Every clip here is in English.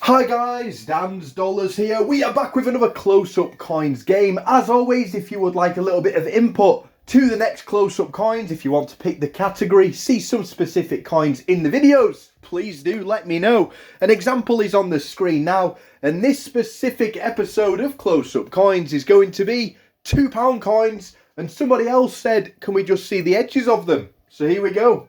Hi guys, Dan's Dollars here. We are back with another close-up coins game. As always, if you would like a little bit of input to the next close-up coins, if you want to pick the category, see some specific coins in the videos, please do let me know. An example is on the screen now, and this specific episode of close-up coins is going to be £2 coins, and somebody else said, can we just see the edges of them? So here we go.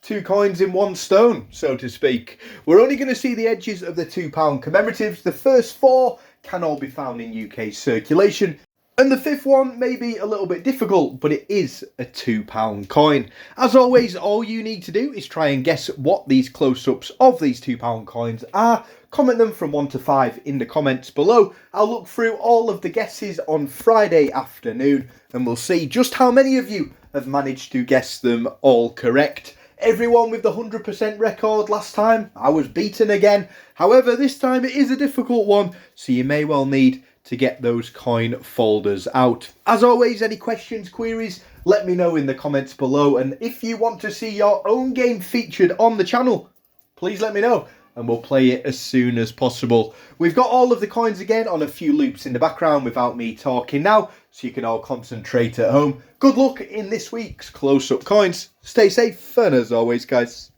2 coins in 1 stone, so to speak. We're only going to see the edges of the £2 commemoratives. The first 4 can all be found in UK circulation. And the 5th one may be a little bit difficult, but it is a £2 coin. As always, all you need to do is try and guess what these close-ups of these £2 coins are. Comment them from 1 to 5 in the comments below. I'll look through all of the guesses on Friday afternoon, and we'll see just how many of you have managed to guess them all correct. Everyone with the 100% record last time, I was beaten again. However, this time it is a difficult one, so you may well need to get those coin folders out. As always, any questions, queries, let me know in the comments below. And if you want to see your own game featured on the channel, please let me know and we'll play it as soon as possible. We've got all of the coins again on a few loops in the background without me talking now, so you can all concentrate at home. Good luck in this week's close-up coins. Stay safe, and as always, guys,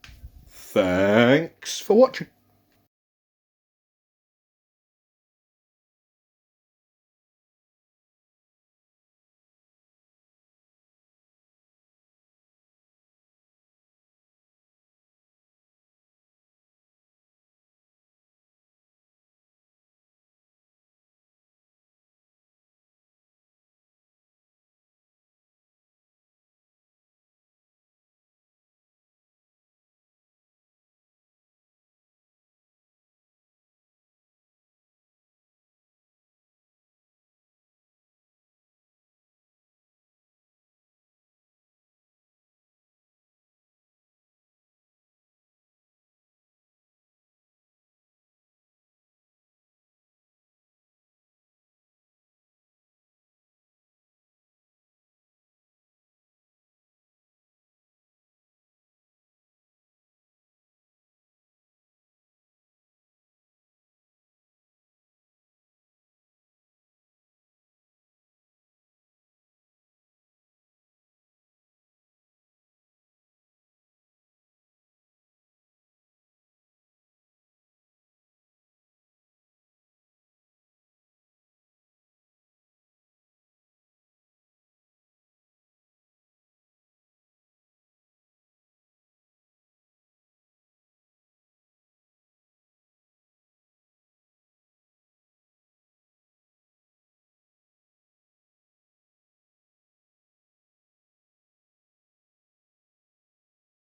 thanks for watching.